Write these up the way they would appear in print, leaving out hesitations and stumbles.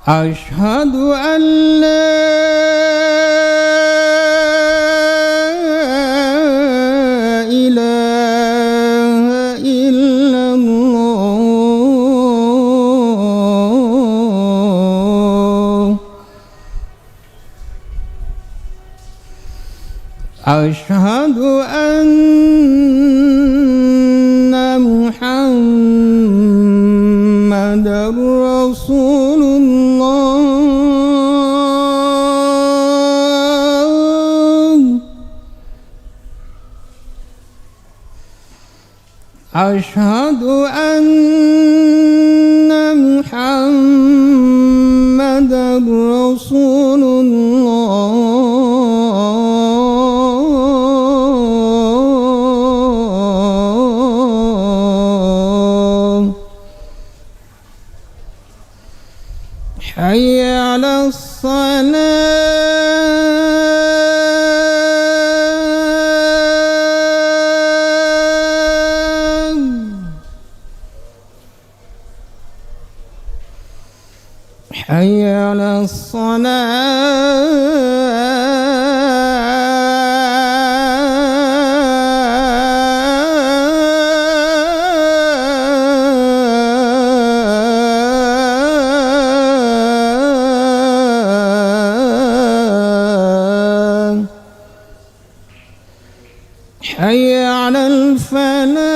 أشهد أن لا إله إلا الله أشهد أن محمدًا رسول الله أشهد أن محمدًا رسول الله حي على الصلاة حي على الصلاة حي على الفلاح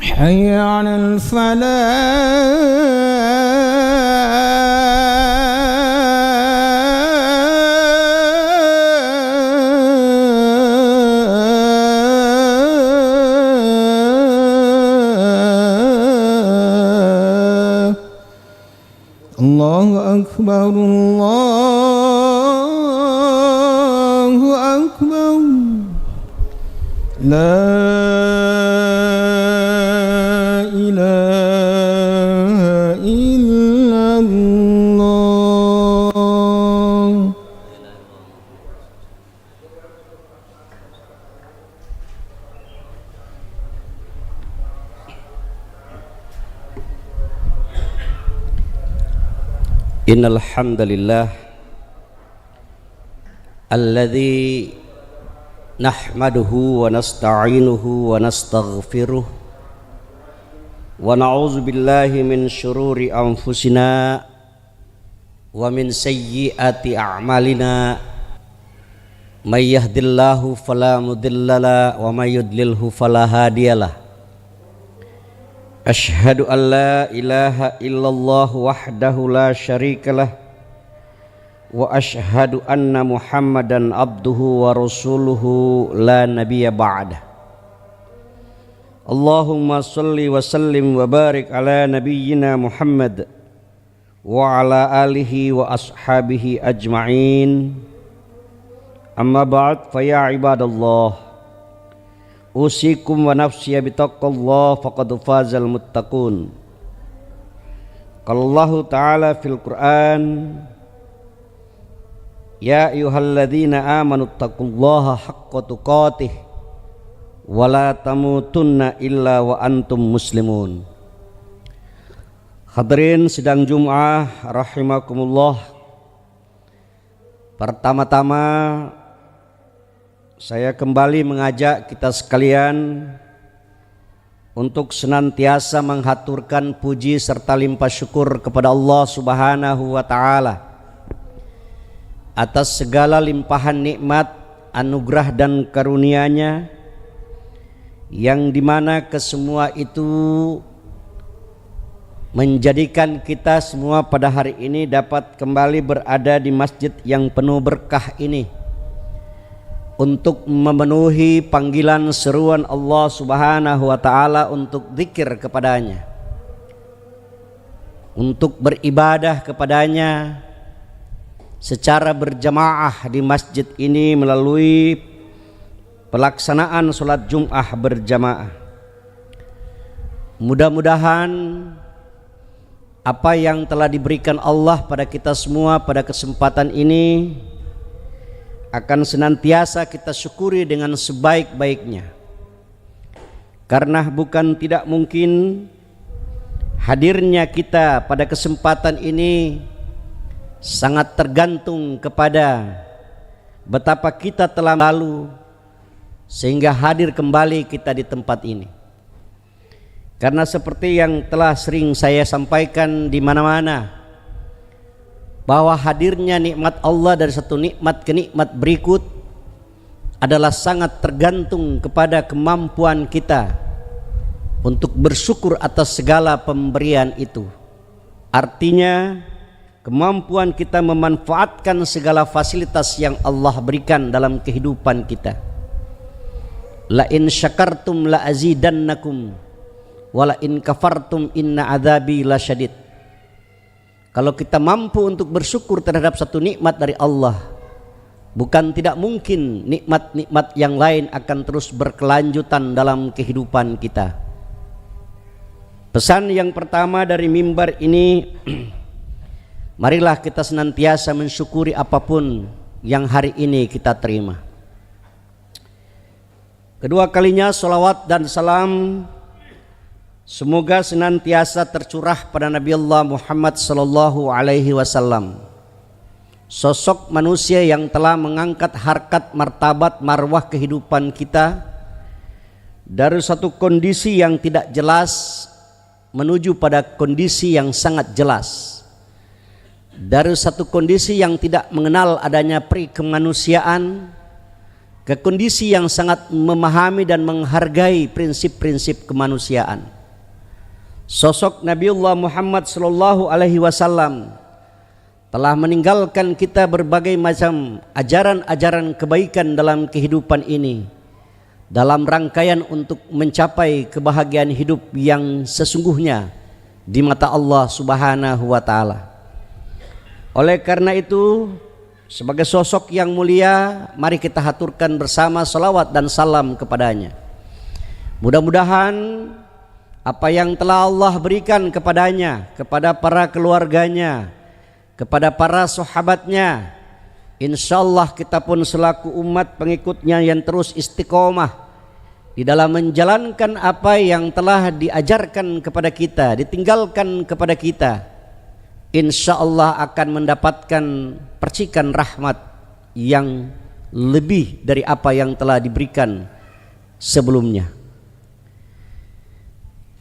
حي على الفلاح الله أكبر الله أكبر لا إله إلا الله إن الحمد لله الذي نحمده ونستعينه ونستغفره ونعوذ بالله من شرور أنفسنا ومن سيئات أعمالنا من يهد الله فلا مضل له ومن يضلله فلا هادي له أشهد أن لا إله إلا الله وحده لا شريك له وأشهد أن محمدا عبده ورسوله لا نبي بعده اللهم صل وسلم وبارك على نبينا محمد وعلى آله وأصحابه أجمعين أما بعد فيا عباد الله أوصيكم ونفسي بتقوى الله فقد فاز المتقون قال الله تعالى في القرآن يا أيها الذين آمنوا اتقوا الله حق تقاته ولا تموتن إلا وأنتم مسلمون. Hadirin sidang Jum'ah rahimakumullah. Pertama-tama saya kembali mengajak kita sekalian untuk senantiasa menghaturkan puji serta limpah syukur kepada Allah Subhanahu wa taala atas segala limpahan nikmat, anugerah dan karunia-Nya yang dimana kesemua itu menjadikan kita semua pada hari ini dapat kembali berada di masjid yang penuh berkah ini untuk memenuhi panggilan seruan Allah Subhanahu wa taala untuk zikir kepadanya, untuk beribadah kepadanya secara berjamaah di masjid ini melalui pelaksanaan sholat Jum'ah berjamaah. Mudah-mudahan apa yang telah diberikan Allah pada kita semua pada kesempatan ini akan senantiasa kita syukuri dengan sebaik-baiknya. Karena bukan tidak mungkin hadirnya kita pada kesempatan ini sangat tergantung kepada betapa kita telah lalu sehingga hadir kembali kita di tempat ini. Karena seperti yang telah sering saya sampaikan di mana-mana, bahwa hadirnya nikmat Allah dari satu nikmat ke nikmat berikut adalah sangat tergantung kepada kemampuan kita untuk bersyukur atas segala pemberian itu. Artinya kemampuan kita memanfaatkan segala fasilitas yang Allah berikan dalam kehidupan kita. La in syakartum la azidannakum wa la in kafartum inna adzabi lasyadid. Kalau kita mampu untuk bersyukur terhadap satu nikmat dari Allah, bukan tidak mungkin nikmat-nikmat yang lain akan terus berkelanjutan dalam kehidupan kita. Pesan yang pertama dari mimbar ini, marilah kita senantiasa mensyukuri apapun yang hari ini kita terima. Kedua kalinya salawat dan salam semoga senantiasa tercurah pada Nabi Allah Muhammad sallallahu alaihi wasallam, sosok manusia yang telah mengangkat harkat, martabat, marwah kehidupan kita dari satu kondisi yang tidak jelas menuju pada kondisi yang sangat jelas, dari satu kondisi yang tidak mengenal adanya peri kemanusiaan ke kondisi yang sangat memahami dan menghargai prinsip-prinsip kemanusiaan. Sosok Nabiullah Muhammad sallallahu alaihi wasallam telah meninggalkan kita berbagai macam ajaran-ajaran kebaikan dalam kehidupan ini, dalam rangkaian untuk mencapai kebahagiaan hidup yang sesungguhnya di mata Allah Subhanahu wa taala. Oleh karena itu, sebagai sosok yang mulia, mari kita haturkan bersama salawat dan salam kepadanya. Mudah-mudahan apa yang telah Allah berikan kepadanya, kepada para keluarganya, kepada para sahabatnya, insyaallah kita pun selaku umat pengikutnya yang terus istiqomah di dalam menjalankan apa yang telah diajarkan kepada kita, ditinggalkan kepada kita, insyaallah akan mendapatkan percikan rahmat yang lebih dari apa yang telah diberikan sebelumnya.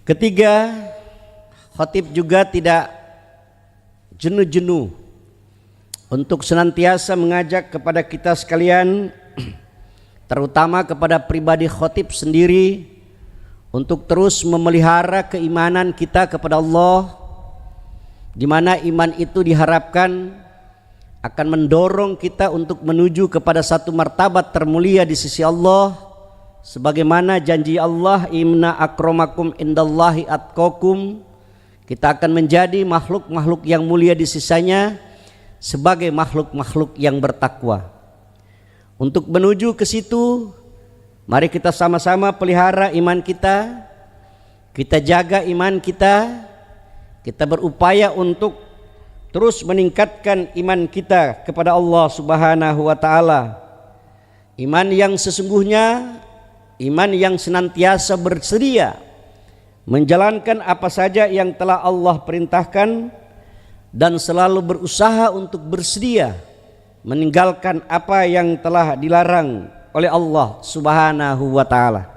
Ketiga, khatib juga tidak jenuh-jenuh untuk senantiasa mengajak kepada kita sekalian, terutama kepada pribadi khatib sendiri, untuk terus memelihara keimanan kita kepada Allah, di mana iman itu diharapkan akan mendorong kita untuk menuju kepada satu martabat termulia di sisi Allah, sebagaimana janji Allah, inna akramakum indallahi atqakum, kita akan menjadi makhluk-makhluk yang mulia di sisanya sebagai makhluk-makhluk yang bertakwa. Untuk menuju ke situ, mari kita sama-sama pelihara iman kita, kita jaga iman kita, kita berupaya untuk terus meningkatkan iman kita kepada Allah Subhanahu wa taala. Iman yang sesungguhnya, iman yang senantiasa bersedia menjalankan apa saja yang telah Allah perintahkan dan selalu berusaha untuk bersedia meninggalkan apa yang telah dilarang oleh Allah Subhanahu wa taala.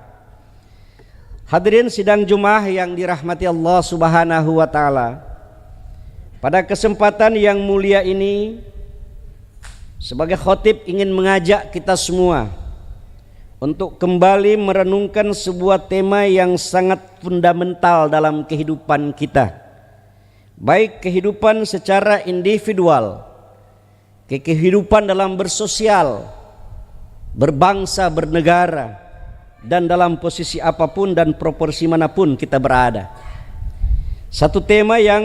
Hadirin sidang Jumat yang dirahmati Allah Subhanahu wa taala, pada kesempatan yang mulia ini sebagai khatib ingin mengajak kita semua untuk kembali merenungkan sebuah tema yang sangat fundamental dalam kehidupan kita, baik kehidupan secara individual, kehidupan dalam bersosial, berbangsa, bernegara, dan dalam posisi apapun dan proporsi manapun kita berada. Satu tema yang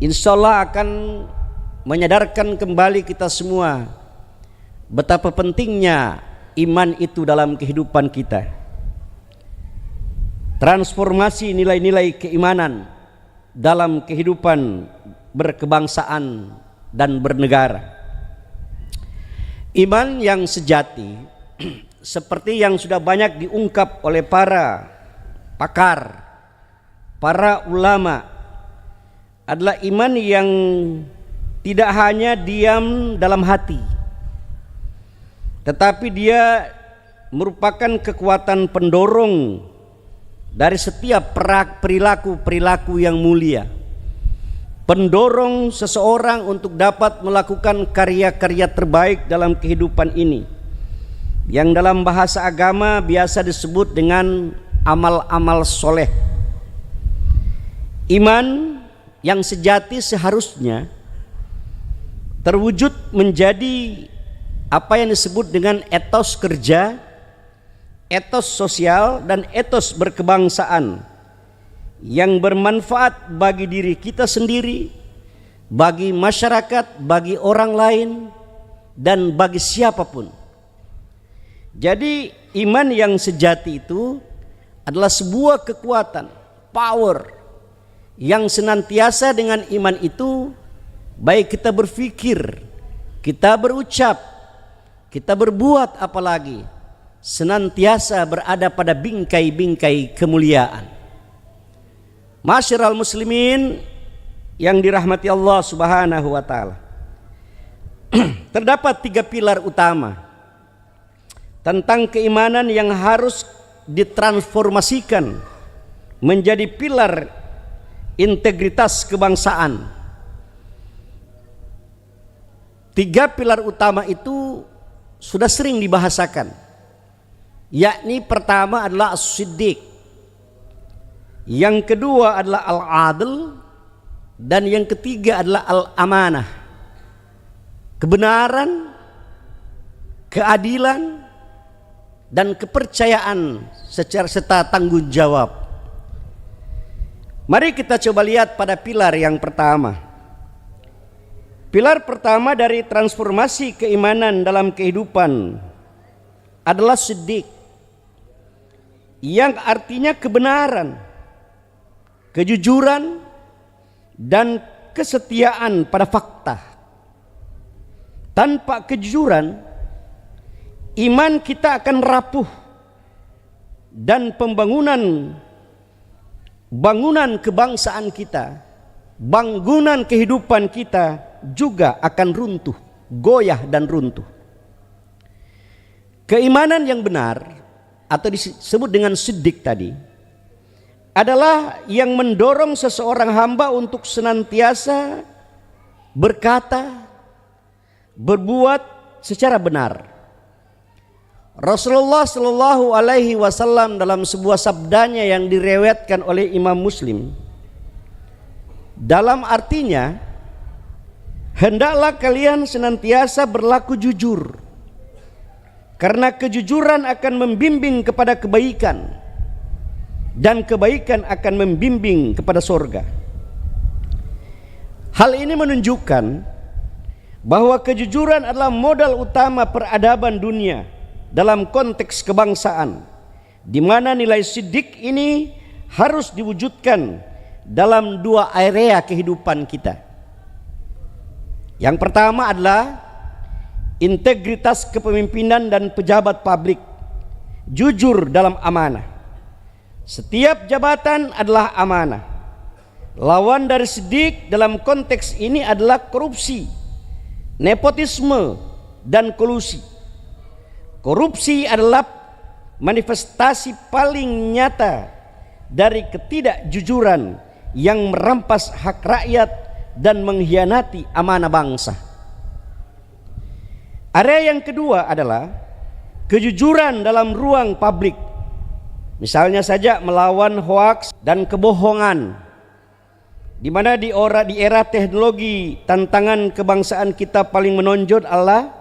insya Allah akan menyadarkan kembali kita semua betapa pentingnya iman itu dalam kehidupan kita. Transformasi nilai-nilai keimanan dalam kehidupan berkebangsaan dan bernegara. Iman yang sejati seperti yang sudah banyak diungkap oleh para pakar, para ulama, adalah iman yang tidak hanya diam dalam hati, tetapi dia merupakan kekuatan pendorong dari setiap perilaku-perilaku yang mulia, pendorong seseorang untuk dapat melakukan karya-karya terbaik dalam kehidupan ini, yang dalam bahasa agama biasa disebut dengan amal-amal soleh. Iman yang sejati seharusnya terwujud menjadi apa yang disebut dengan etos kerja, etos sosial, dan etos berkebangsaan yang bermanfaat bagi diri kita sendiri, bagi masyarakat, bagi orang lain, dan bagi siapapun. Jadi iman yang sejati itu adalah sebuah kekuatan, power, yang senantiasa dengan iman itu, baik kita berpikir, kita berucap, kita berbuat, apalagi senantiasa berada pada bingkai-bingkai kemuliaan. Masyiral muslimin yang dirahmati Allah Subhanahu wa taala. Terdapat 3 pilar utama tentang keimanan yang harus ditransformasikan menjadi pilar integritas kebangsaan. 3 pilar utama itu sudah sering dibahasakan, yakni pertama adalah as-siddiq, yang kedua adalah al-adl, dan yang ketiga adalah al-amanah. Kebenaran, keadilan, dan kepercayaan secara serta tanggung jawab. Mari kita coba lihat pada pilar yang pertama. Pilar pertama dari transformasi keimanan dalam kehidupan adalah siddiq, yang artinya kebenaran, kejujuran, dan kesetiaan pada fakta. Tanpa kejujuran, iman kita akan rapuh, dan bangunan kebangsaan kita, bangunan kehidupan kita juga akan runtuh, goyah dan runtuh. Keimanan yang benar atau disebut dengan siddiq tadi adalah yang mendorong seseorang hamba untuk senantiasa berkata, berbuat secara benar. Rasulullah Shallallahu Alaihi Wasallam dalam sebuah sabdanya yang diriwayatkan oleh Imam Muslim, dalam artinya, hendaklah kalian senantiasa berlaku jujur, karena kejujuran akan membimbing kepada kebaikan, dan kebaikan akan membimbing kepada surga. Hal ini menunjukkan bahwa kejujuran adalah modal utama peradaban dunia dalam konteks kebangsaan, di mana nilai siddiq ini harus diwujudkan dalam 2 area kehidupan kita. Yang pertama adalah integritas kepemimpinan dan pejabat publik, jujur dalam amanah. Setiap jabatan adalah amanah. Lawan dari siddiq dalam konteks ini adalah korupsi, nepotisme, dan kolusi. Korupsi adalah manifestasi paling nyata dari ketidakjujuran yang merampas hak rakyat dan mengkhianati amanah bangsa. Area yang kedua adalah kejujuran dalam ruang publik. Misalnya saja melawan hoaks dan kebohongan, di mana di era teknologi tantangan kebangsaan kita paling menonjol adalah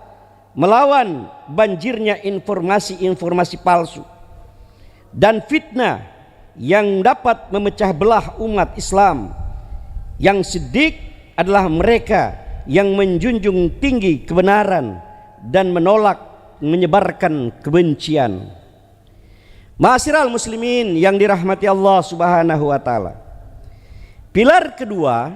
melawan banjirnya informasi-informasi palsu dan fitnah yang dapat memecah belah umat Islam. Yang siddiq adalah mereka yang menjunjung tinggi kebenaran dan menolak menyebarkan kebencian. Ma'asyiral muslimin yang dirahmati Allah Subhanahu wa taala. Pilar kedua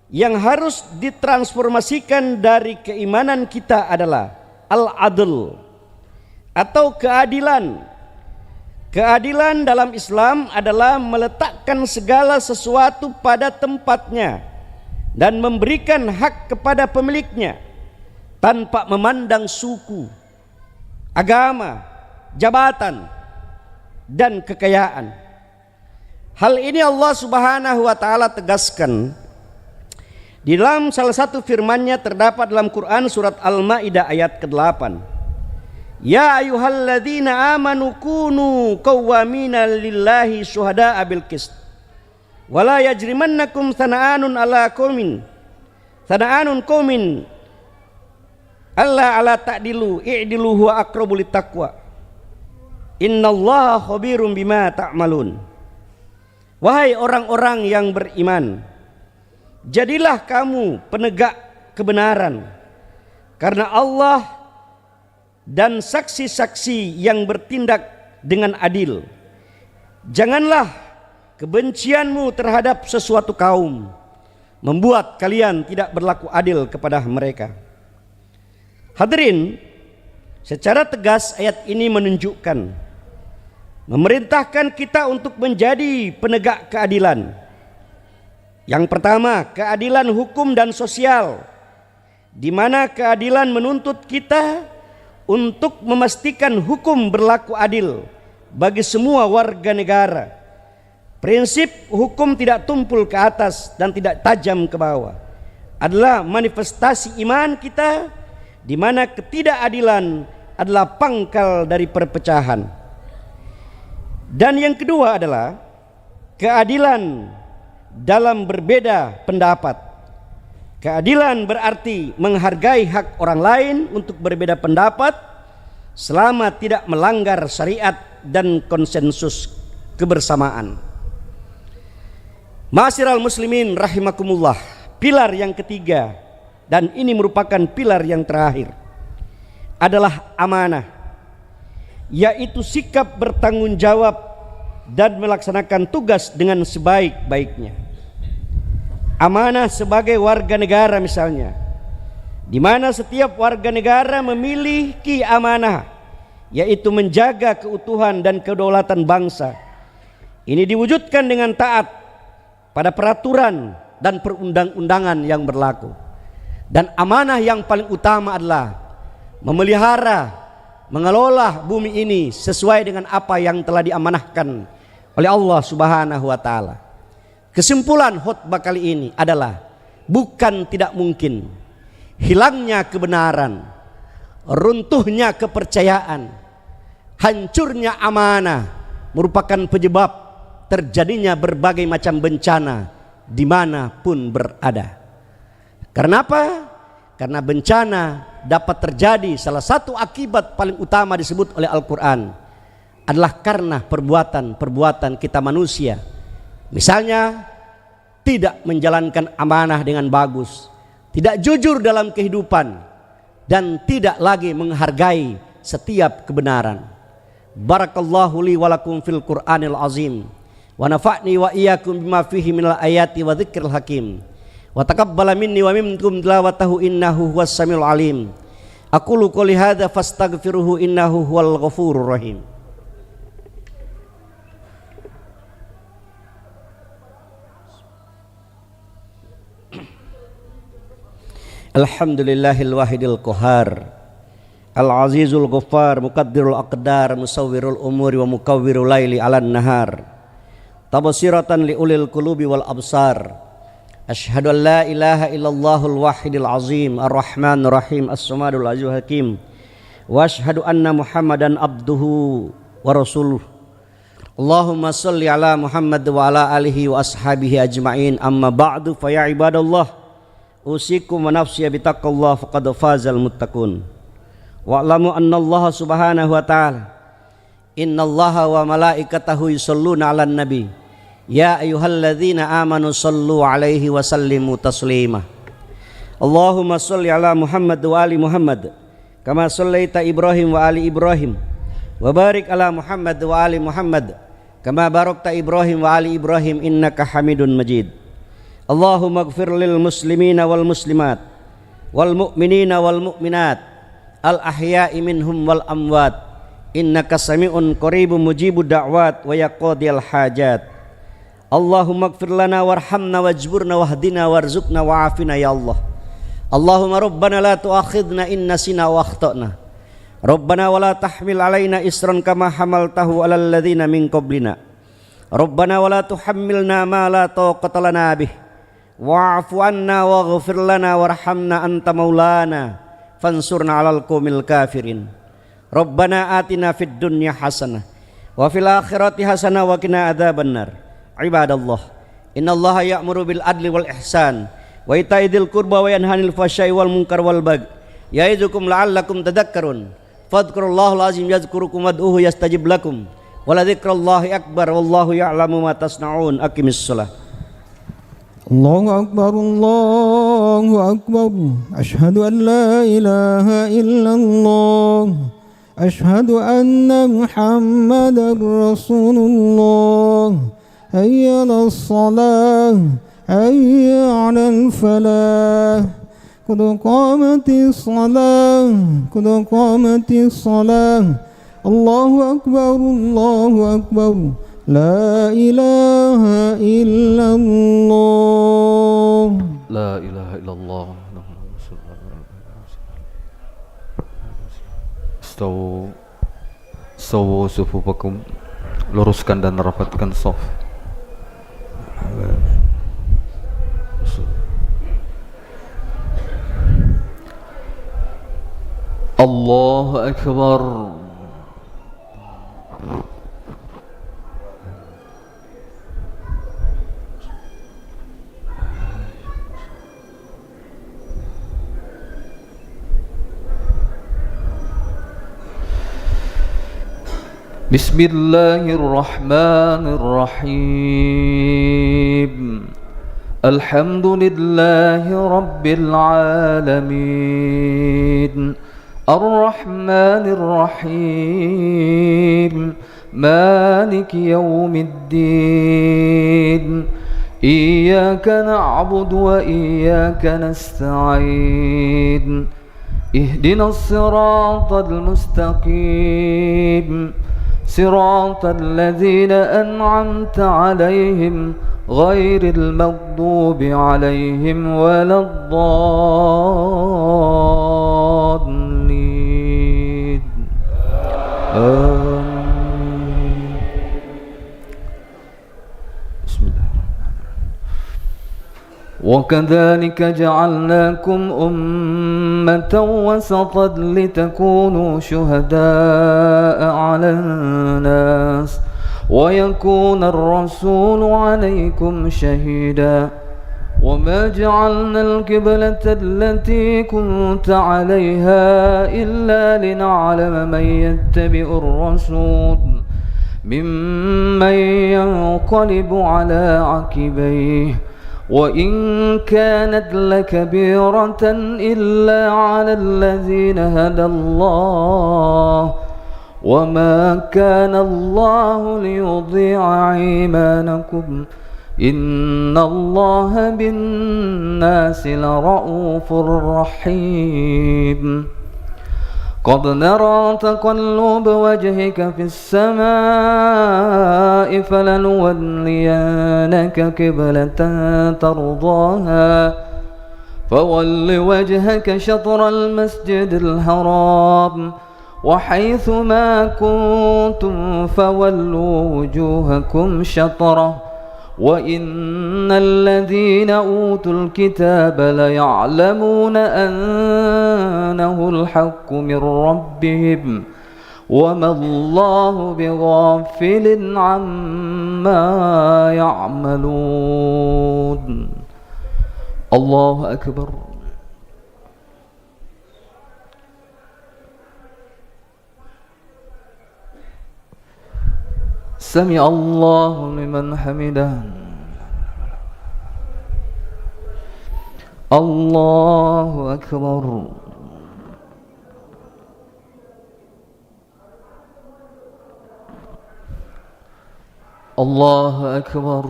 yang harus ditransformasikan dari keimanan kita adalah al-adl atau keadilan. Keadilan dalam Islam adalah meletakkan segala sesuatu pada tempatnya dan memberikan hak kepada pemiliknya tanpa memandang suku, agama, jabatan, dan kekayaan. Hal ini Allah Subhanahu wa taala tegaskan di dalam salah satu firman-Nya terdapat dalam Quran surat Al-Maidah ayat ke-8. Ya ayyuhalladzina amanu kunu qawwamina lillahi syuhada'a bil qist. Wala yajrimannakum sana'anun qaumin alla ala ta'dilu i'dilu huwa aqrabu littaqwa. Innallaha khabirum bima ta'malun. Wahai orang-orang yang beriman, jadilah kamu penegak kebenaran karena Allah dan saksi-saksi yang bertindak dengan adil. Janganlah kebencianmu terhadap sesuatu kaum membuat kalian tidak berlaku adil kepada mereka. Hadirin, secara tegas ayat ini menunjukkan, memerintahkan kita untuk menjadi penegak keadilan. Yang pertama, keadilan hukum dan sosial, di mana keadilan menuntut kita untuk memastikan hukum berlaku adil bagi semua warga negara. Prinsip hukum tidak tumpul ke atas dan tidak tajam ke bawah adalah manifestasi iman kita, di mana ketidakadilan adalah pangkal dari perpecahan. Dan yang kedua adalah keadilan dalam berbeda pendapat. Keadilan berarti menghargai hak orang lain untuk berbeda pendapat selama tidak melanggar syariat dan konsensus kebersamaan. Ma'asyiral muslimin rahimakumullah, pilar yang ketiga, dan ini merupakan pilar yang terakhir, adalah amanah, yaitu sikap bertanggung jawab dan melaksanakan tugas dengan sebaik-baiknya. Amanah sebagai warga negara misalnya, di mana setiap warga negara memiliki amanah, yaitu menjaga keutuhan dan kedaulatan bangsa. Ini diwujudkan dengan taat pada peraturan dan perundang-undangan yang berlaku. Dan amanah yang paling utama adalah memelihara, mengelola bumi ini sesuai dengan apa yang telah diamanahkan oleh Allah Subhanahu wa taala. Kesimpulan khutbah kali ini adalah bukan tidak mungkin hilangnya kebenaran, runtuhnya kepercayaan, hancurnya amanah merupakan penyebab terjadinya berbagai macam bencana dimanapun berada. Karena apa? Karena bencana dapat terjadi, salah satu akibat paling utama disebut oleh Al-Quran adalah karena perbuatan-perbuatan kita manusia. Misalnya tidak menjalankan amanah dengan bagus, tidak jujur dalam kehidupan, dan tidak lagi menghargai setiap kebenaran. Barakallahu li wa lakum fil Qur'anil azim wa nafa'ni wa iyyakum bima fihi minal ayati wa dzikril hakim wa taqabbala minni wa minkum tilawatahu innahu huwas samiul alim. Aqulu qouli hadza fastaghfiruhu innahu huwal ghafurur rahim. Alhamdulillahil wahidil qahar, al-azizul ghaffar, muqaddirul aqdar, musawwirul umuri wa mukawwirul laili 'alan nahar, tabsiratan li ulil qulubi wal absar. Asyhadu an la ilaha illallahul wahidil azim ar-rahmanur rahim as-samadul azizul hakim wa asyhadu anna muhammadan abduhu wa rasuluh. Allahumma shalli ala Muhammad wa ala alihi wa ashabihi ajma'in. Amma ba'du, fa ya ibadallah, usikum wa nafsiya bitaqallah faqad fazal muttaqun. Wa'lamu anna Allah subhanahu wa ta'ala innallaha wa malaikatahu yusholluna 'alan nabi ya ayyuhalladzina amanu shallu 'alaihi wa sallimu taslima. Allahumma shalli ala Muhammad wa ali Muhammad kama shallaita Ibrahim wa ali Ibrahim wa barik ala Muhammad wa ali Muhammad kama barakta Ibrahim wa ali Ibrahim innaka Hamidun Majid. Allahumma ighfir lil muslimina wal muslimat wal mu'minina wal mu'minat al ahya'i minhum wal amwat innaka sami'un qaribun mujibud da'wat wa yaqdiyal hajat. Allahumma ighfir lana warhamna wajburna wahdina warzuqna wa'afina ya Allah. Allahumma rabbana la tu'akhidna in nasina wa akhtana. Rabbana wa la tahmil alaina isran kama hamaltahu alal ladzina min qablina. Rabbana wa la tuhammilna ma la taqata lana bih. Wa'fu anna waghfir lana warhamna anta maulana fansurna 'alal qaumil kafirin. Rabbana atina fid dunya hasanah wa fil akhirati hasanah wa qina adzabannar. Ibadallah, innallaha ya'muru bil adli wal ihsan wa ita'i dzil qurba wa yanha 'anil fahsya'i wal munkar wal baghi ya'idukum la'allakum tadhakkarun. Fadhkurullahal azim yadhkurukum wad'uhu yastajib lakum wa la dzikrullahi akbar wallahu ya'lamu ma tasna'un. Aqimis shalah. Allahu akbar, Allahu akbar. Asyhadu an la ilaha illallah. Asyhadu anna Muhammadar Rasulullah. Hayya 'alas shalah, hayya 'alal falah. Qad qamatis shalah, qad qamatis shalah. Allahu akbar, Allahu akbar. La ilaha illallah. La ilaha illallah. Stawu sufufakum, luruskan dan rapatkan shaf. Allahu akbar. Bismillahirrahmanirrahim. Alhamdulillahi rabbil alamin. Ar-Rahmanir Rahim. Maliki yaumiddin. Iyyaka na'budu wa iyyaka nasta'in. Ihdinas siratal mustaqim. صراط الذين أنعمت عليهم غير المغضوب عليهم ولا الضالين آمين. بسم الله. وكذلك جعلناكم أمة وسطا لتكونوا شهداء على الناس ويكون الرسول عليكم شهيدا وما جعلنا القبلة التي كنت عليها إلا لنعلم من يتبع الرسول ممن ينقلب على عقبيه وإن كانت لكبيرة إلا على الذين هدى الله وما كان الله ليضيع إيمانكم إن الله بالناس لرؤوف رحيم قد نرى تقلب وجهك في السماء فلنولينك قبلة ترضاها فول وجهك شطر المسجد الحرام وحيث ما كنتم فولوا وجوهكم شطره وإن الذين أوتوا الكتاب ليعلمون أنه الحق من ربهم وما الله بغافل عما يعملون الله أكبر سمع الله لمن حمده الله أكبر الله أكبر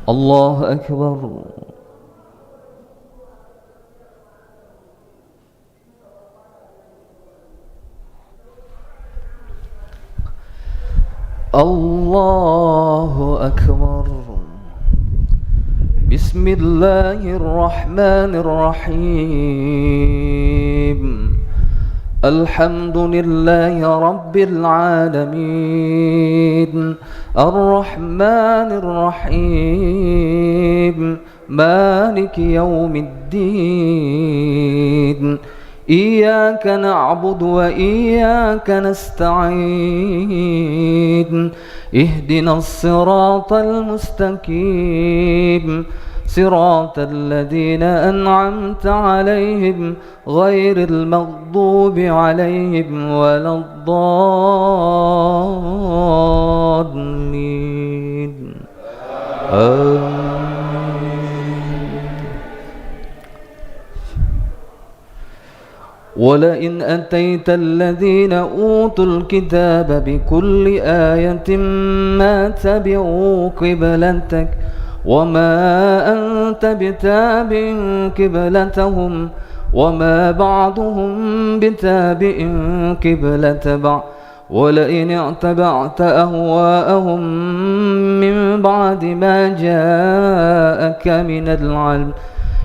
الله أكبر. الله أكبر. بسم الله الرحمن الرحيم. الحمد لله رب العالمين الرحمن الرحيم مالك يوم الدين إياك نعبد وإياك نستعين اهدنا الصراط المستقيم صراط الذين أنعمت عليهم غير المغضوب عليهم ولا الضالين ولئن أتيت الذين أوتوا الكتاب بكل آية ما تبعوا قبلتك وما أنت بتابع قبلتهم وما بعضهم بتابع قبلة بعض ولئن اتبعت أهواءهم من بعد ما جاءك من العلم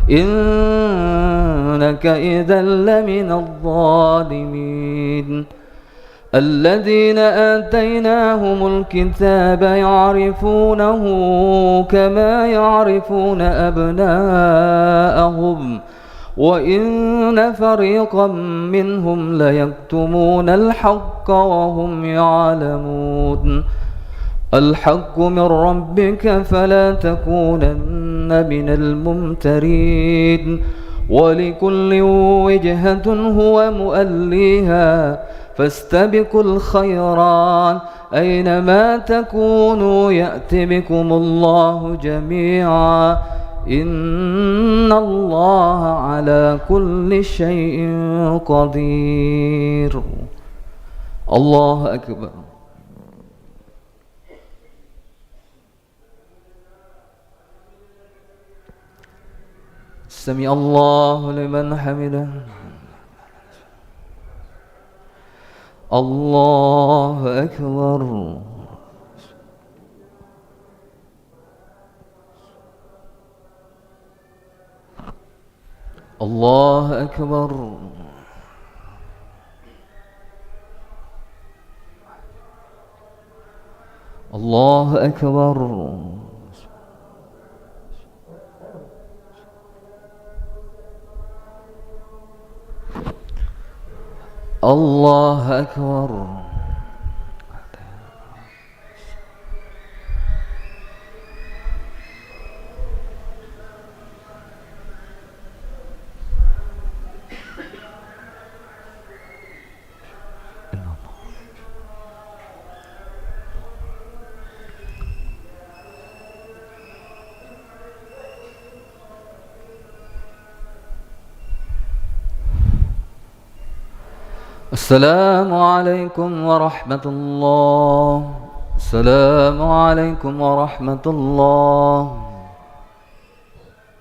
إنك إذا لمن الظالمين الذين آتيناهم الكتاب يعرفونه كما يعرفون أبناءهم وإن فريقا منهم ليكتمون الحق وهم يعلمون الحق من ربك فلا تكونن من الممترين ولكل وجهة هو مؤليها فاستبقوا الخيرات أينما تكونوا يأت بكم الله جميعا إن الله على كل شيء قدير. الله أكبر. سمع الله لمن حمده. الله أكبر. الله أكبر. الله أكبر. الله أكبر. السلام عليكم ورحمة الله. السلام عليكم ورحمة الله.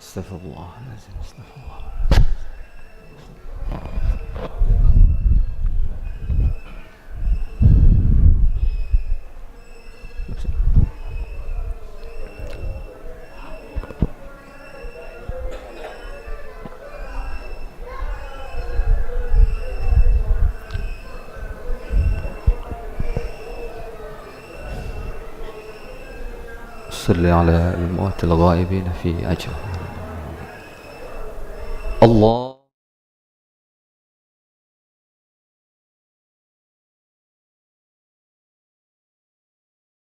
استغفر الله العظيم. استغفر الله. صل على الموت الغائبين في أجر الله.